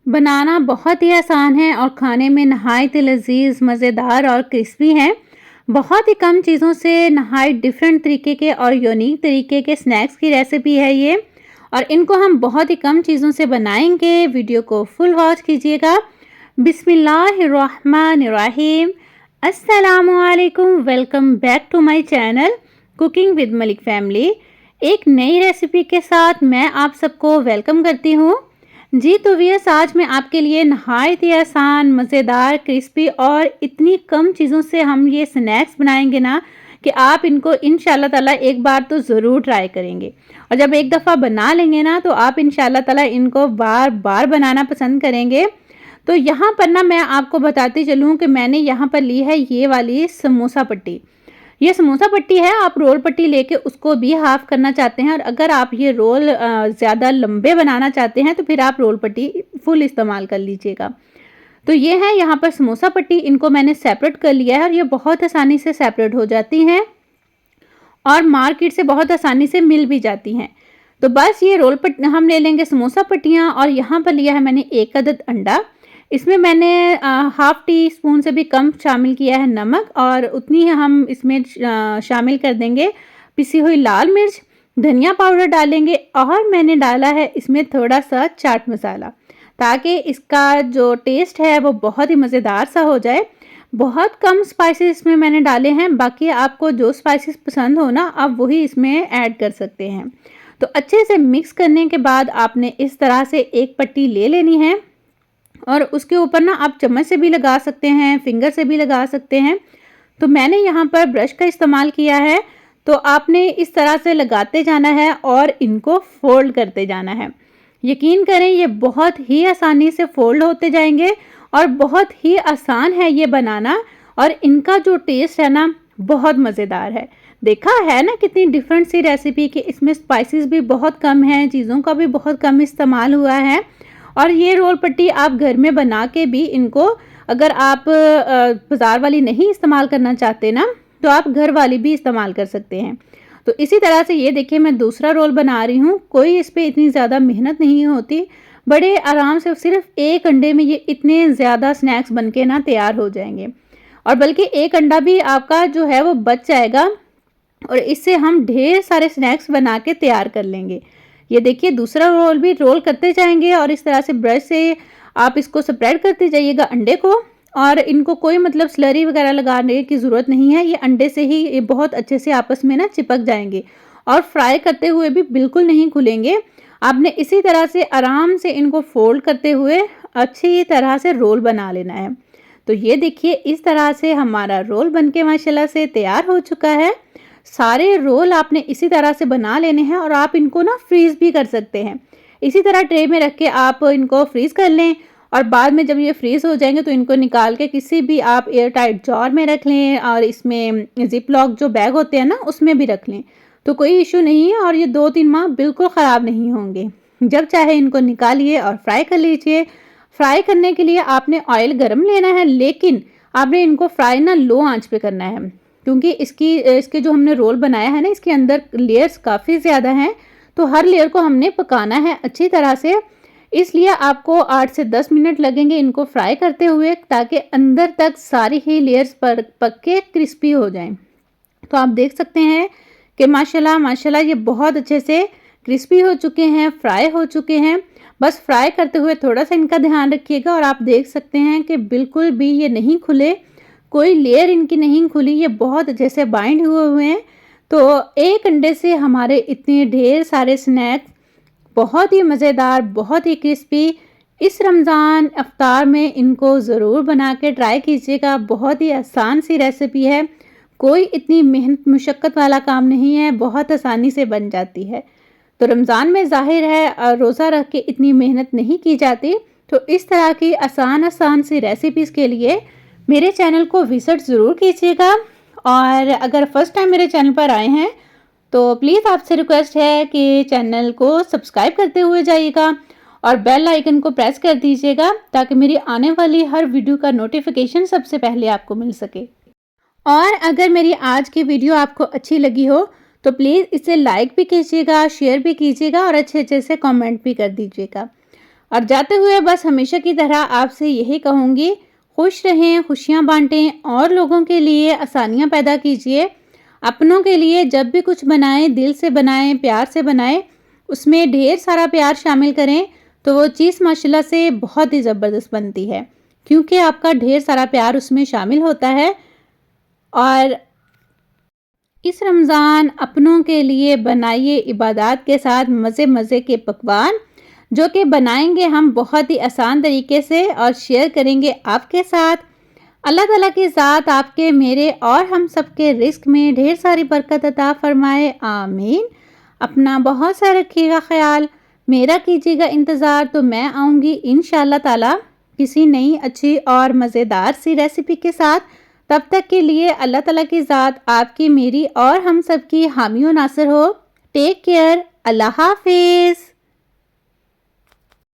बनाना बहुत ही आसान है और खाने में नहायत लजीज, मज़ेदार और क्रिस्पी हैं। बहुत ही कम चीज़ों से नहायत डिफरेंट तरीके के और यूनिक तरीके के स्नैक्स की रेसिपी है ये, और इनको हम बहुत ही कम चीज़ों से बनाएंगे। वीडियो को फुल वॉच कीजिएगा। बिस्मिल्लाहिर्रहमानिर्रहीम। अस्सलामुअलैकुम, welcome back to my channel cooking with Malik family. एक नई रेसिपी के साथ मैं आप सबको वेलकम करती हूँ। जी तो व्यूअर्स, आज मैं आपके लिए नहायत ही आसान, मज़ेदार, क्रिस्पी और इतनी कम चीज़ों से हम ये स्नैक्स बनाएंगे ना कि आप इनको इंशाल्लाह ताला एक बार तो ज़रूर ट्राई करेंगे। और जब एक दफ़ा बना लेंगे ना तो आप इंशाल्लाह ताला इनको बार बार बनाना पसंद करेंगे। तो यहाँ पर ना मैं आपको बताती चलूँ कि मैंने यहाँ पर ली है ये वाली समोसा पट्टी। ये समोसा पट्टी है, आप रोल पट्टी लेके उसको भी हाफ करना चाहते हैं, और अगर आप ये रोल ज़्यादा लंबे बनाना चाहते हैं तो फिर आप रोल पट्टी फुल इस्तेमाल कर लीजिएगा। तो ये है यहाँ पर समोसा पट्टी, इनको मैंने सेपरेट कर लिया है और ये बहुत आसानी से सेपरेट हो जाती हैं और मार्केट से बहुत आसानी से मिल भी जाती हैं। तो बस ये रोल पट्टी हम ले लेंगे, समोसा पट्टियाँ, और यहाँ पर लिया है मैंने 1 अदद अंडा। इसमें मैंने हाफ़ टी स्पून से भी कम शामिल किया है नमक, और उतनी ही हम इसमें शामिल कर देंगे पिसी हुई लाल मिर्च, धनिया पाउडर डालेंगे, और मैंने डाला है इसमें थोड़ा सा चाट मसाला, ताकि इसका जो टेस्ट है वो बहुत ही मज़ेदार सा हो जाए। बहुत कम स्पाइसेस इसमें मैंने डाले हैं, बाकी आपको जो स्पाइसेस पसंद हो ना आप वही इसमें ऐड कर सकते हैं। तो अच्छे से मिक्स करने के बाद आपने इस तरह से एक पट्टी ले लेनी है, और उसके ऊपर ना आप चम्मच से भी लगा सकते हैं, फिंगर से भी लगा सकते हैं। तो मैंने यहाँ पर ब्रश का इस्तेमाल किया है। तो आपने इस तरह से लगाते जाना है और इनको फोल्ड करते जाना है। यकीन करें ये बहुत ही आसानी से फोल्ड होते जाएंगे और बहुत ही आसान है ये बनाना, और इनका जो टेस्ट है ना बहुत मज़ेदार है। देखा है ना कितनी डिफरेंट सी रेसिपी, कि इसमें स्पाइसेस भी बहुत कम हैं, चीज़ों का भी बहुत कम इस्तेमाल हुआ है। और ये रोल पट्टी आप घर में बना के भी इनको, अगर आप बाज़ार वाली नहीं इस्तेमाल करना चाहते ना तो आप घर वाली भी इस्तेमाल कर सकते हैं। तो इसी तरह से ये देखिए मैं दूसरा रोल बना रही हूँ। कोई इस पर इतनी ज़्यादा मेहनत नहीं होती, बड़े आराम से सिर्फ एक अंडे में ये इतने ज़्यादा स्नैक्स बन के ना तैयार हो जाएंगे, और बल्कि एक अंडा भी आपका जो है वो बच जाएगा, और इससे हम ढेर सारे स्नैक्स बना के तैयार कर लेंगे। ये देखिए दूसरा रोल भी रोल करते जाएंगे, और इस तरह से ब्रश से आप इसको स्प्रेड करते जाइएगा अंडे को, और इनको कोई मतलब स्लरी वगैरह लगाने की ज़रूरत नहीं है। ये अंडे से ही ये बहुत अच्छे से आपस में ना चिपक जाएंगे, और फ्राई करते हुए भी बिल्कुल नहीं खुलेंगे। आपने इसी तरह से आराम से इनको फोल्ड करते हुए अच्छी तरह से रोल बना लेना है। तो ये देखिए इस तरह से हमारा रोल बनके माशाल्लाह से तैयार हो चुका है। सारे रोल आपने इसी तरह से बना लेने हैं, और आप इनको ना फ्रीज़ भी कर सकते हैं। इसी तरह ट्रे में रख के आप इनको फ्रीज़ कर लें, और बाद में जब ये फ्रीज़ हो जाएंगे तो इनको निकाल के किसी भी आप एयर टाइट जार में रख लें, और इसमें जिप लॉक जो बैग होते हैं ना उसमें भी रख लें, तो कोई इशू नहीं है, और ये 2-3 माह बिल्कुल ख़राब नहीं होंगे। जब चाहे इनको निकालिए और फ्राई कर लीजिए। फ्राई करने के लिए आपने ऑयल गर्म लेना है, लेकिन आपने इनको फ्राई ना लो आंच पे करना है, क्योंकि इसके जो हमने रोल बनाया है ना इसके अंदर लेयर्स काफ़ी ज़्यादा हैं, तो हर लेयर को हमने पकाना है अच्छी तरह से। इसलिए आपको 8 से 10 मिनट लगेंगे इनको फ्राई करते हुए, ताकि अंदर तक सारी ही लेयर्स पर पक के क्रिस्पी हो जाएं। तो आप देख सकते हैं कि माशाल्लाह माशाल्लाह ये बहुत अच्छे से क्रिस्पी हो चुके हैं, फ्राई हो चुके हैं। बस फ्राई करते हुए थोड़ा सा इनका ध्यान रखिएगा, और आप देख सकते हैं कि बिल्कुल भी ये नहीं खुले, कोई लेयर इनकी नहीं खुली, ये बहुत अच्छे से बाइंड हुए हैं। तो एक अंडे से हमारे इतने ढेर सारे स्नैक्स बहुत ही मज़ेदार, बहुत ही क्रिस्पी। इस रमज़ान अफ्तार में इनको ज़रूर बना के ट्राई कीजिएगा। बहुत ही आसान सी रेसिपी है, कोई इतनी मेहनत मुशक्क़त वाला काम नहीं है, बहुत आसानी से बन जाती है। तो रमज़ान में ज़ाहिर है रोज़ा रख के इतनी मेहनत नहीं की जाती, तो इस तरह की आसान सी रेसिपीज़ के लिए मेरे चैनल को विज़िट ज़रूर कीजिएगा। और अगर फर्स्ट टाइम मेरे चैनल पर आए हैं तो प्लीज़ आपसे रिक्वेस्ट है कि चैनल को सब्सक्राइब करते हुए जाइएगा, और बेल आइकन को प्रेस कर दीजिएगा, ताकि मेरी आने वाली हर वीडियो का नोटिफिकेशन सबसे पहले आपको मिल सके। और अगर मेरी आज की वीडियो आपको अच्छी लगी हो तो प्लीज़ इसे लाइक भी कीजिएगा, शेयर भी कीजिएगा, और अच्छे अच्छे से कमेंट भी कर दीजिएगा। और जाते हुए बस हमेशा की तरह आपसे यही कहूँगी, खुश रहें, खुशियाँ बाँटें और लोगों के लिए आसानियाँ पैदा कीजिए। अपनों के लिए जब भी कुछ बनाएँ, दिल से बनाएँ, प्यार से बनाएँ, उसमें ढेर सारा प्यार शामिल करें, तो वो चीज़ माशाल्लाह से बहुत ही ज़बरदस्त बनती है, क्योंकि आपका ढेर सारा प्यार उसमें शामिल होता है। और इस रमज़ान अपनों के लिए बनाइए इबादत के साथ मज़े-मज़े के पकवान, जो कि बनाएँगे हम बहुत ही आसान तरीके से और शेयर करेंगे आपके साथ। अल्लाह ताला की ज़ात आपके, मेरे और हम सबके रिज़्क़ में ढेर सारी बरकत अता फ़रमाए, आमीन। अपना बहुत सा रखिएगा ख़याल, मेरा कीजिएगा इंतज़ार, तो मैं आऊँगी इंशाअल्लाह ताला किसी नई अच्छी और मज़ेदार सी रेसिपी के साथ। तब तक के लिए अल्लाह ताला की ज़ात आपकी, मेरी और हम सब की हामी और नासिर हो। टेक केयर, अल्लाह हाफ़िज़।